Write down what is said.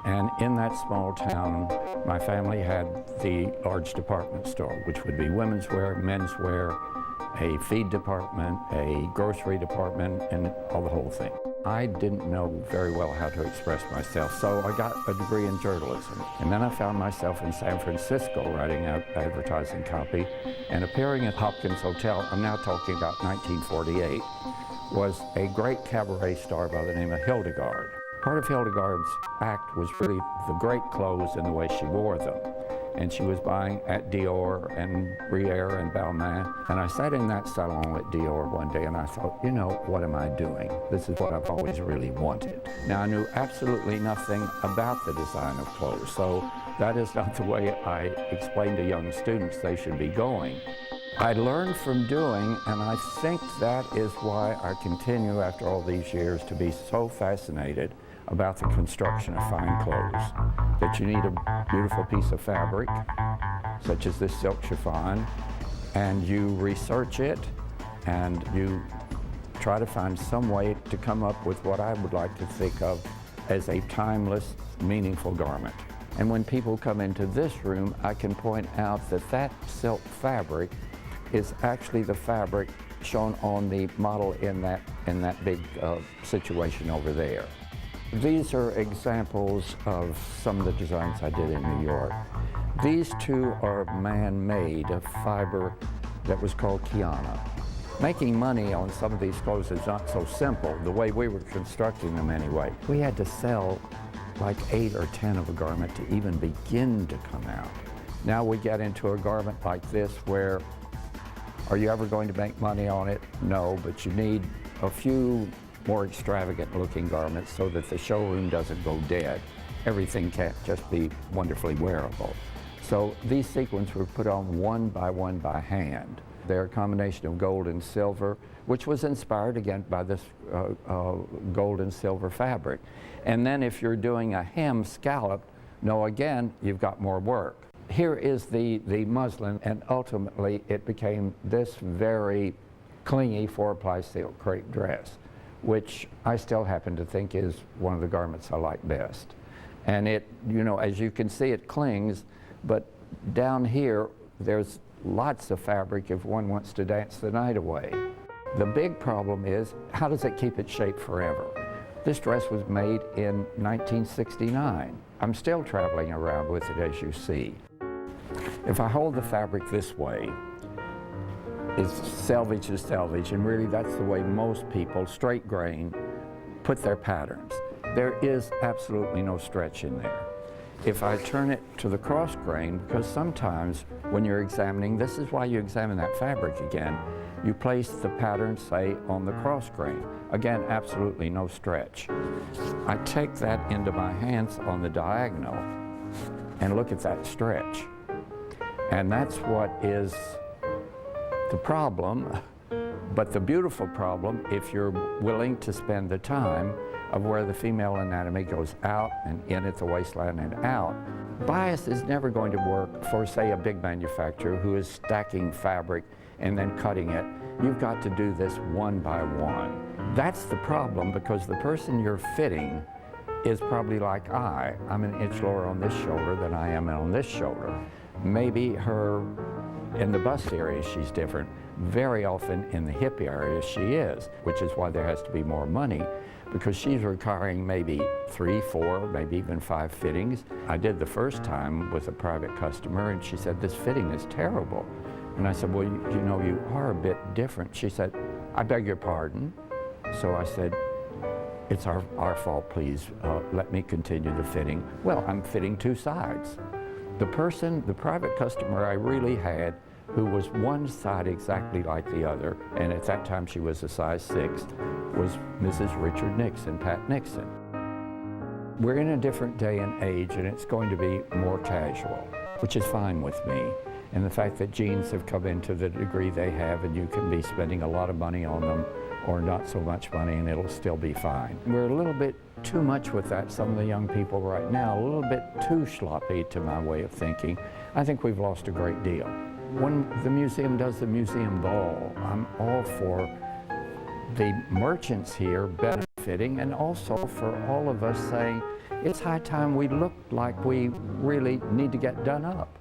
And in that small town, my family had the large department store, which would be women's wear, men's wear, a feed department, a grocery department, and all the whole thing. I didn't know very well how to express myself, so I got a degree in journalism. And then I found myself in San Francisco writing out advertising copy and appearing at Hopkins Hotel. I'm now talking about 1948, was a great cabaret star by the name of Hildegard. Part of Hildegard's act was really the great clothes and the way she wore them. And she was buying at Dior and Briere and Balmain. And I sat in that salon at Dior one day and I thought, you know, what am I doing? This is what I've always really wanted. Now, I knew absolutely nothing about the design of clothes, so that is not the way I explain to young students they should be going. I learned from doing, and I think that is why I continue after all these years to be so fascinated about the construction of fine clothes. That you need a beautiful piece of fabric, such as this silk chiffon, and you research it, and you try to find some way to come up with what I would like to think of as a timeless, meaningful garment. And when people come into this room, I can point out that that silk fabric is actually the fabric shown on the model in that big situation over there. These are examples of some of the designs I did in New York. These two are man-made of fiber that was called Kiana. Making money on some of these clothes is not so simple, the way we were constructing them anyway. We had to sell like 8 or 10 of a garment to even begin to come out. Now we get into a garment like this where, are you ever going to make money on it? No, but you need a few more extravagant looking garments so that the showroom doesn't go dead. Everything can't just be wonderfully wearable. So these sequins were put on one by hand. They're a combination of gold and silver, which was inspired again by this gold and silver fabric. And then if you're doing a hem scallop, no, again, you've got more work. Here is the muslin, and ultimately it became this very clingy 4-ply silk crepe dress, which I still happen to think is one of the garments I like best. And it, you know, as you can see, it clings, but down here, there's lots of fabric if one wants to dance the night away. The big problem is, how does it keep its shape forever? This dress was made in 1969. I'm still traveling around with it, as you see. If I hold the fabric this way, is selvage to selvage, and really that's the way most people, straight grain, put their patterns. There is absolutely no stretch in there. If I turn it to the cross grain, because sometimes when you're examining, this is why you examine that fabric again, you place the pattern, say, on the cross grain. Again, absolutely no stretch. I take that into my hands on the diagonal and look at that stretch. And that's what is the problem, but the beautiful problem, if you're willing to spend the time of where the female anatomy goes out and in at the waistline and out. Bias is never going to work for, say, a big manufacturer who is stacking fabric and then cutting it. You've got to do this one by one. That's the problem, because the person you're fitting is probably like I'm an inch lower on this shoulder than I am on this shoulder. Maybe her in the bust area, she's different. Very often in the hip area, she is, which is why there has to be more money, because she's requiring maybe 3, 4, maybe even 5 fittings. I did the first time with a private customer, and she said, this fitting is terrible. And I said, well, you know, you are a bit different. She said, I beg your pardon. So I said, it's our fault, please. Let me continue the fitting. Well, I'm fitting 2 sides. The private customer I really had, who was one side exactly like the other, and at that time she was a size 6, was Mrs. Richard Nixon, Pat Nixon. We're in a different day and age, and it's going to be more casual, which is fine with me. And the fact that jeans have come into the degree they have, and you can be spending a lot of money on them or not so much money, and it'll still be fine. We're a little bit too much with that, some of the young people right now, a little bit too sloppy to my way of thinking. I think we've lost a great deal. When the museum does the museum ball, I'm all for the merchants here benefiting, and also for all of us saying, it's high time we look like we really need to get done up.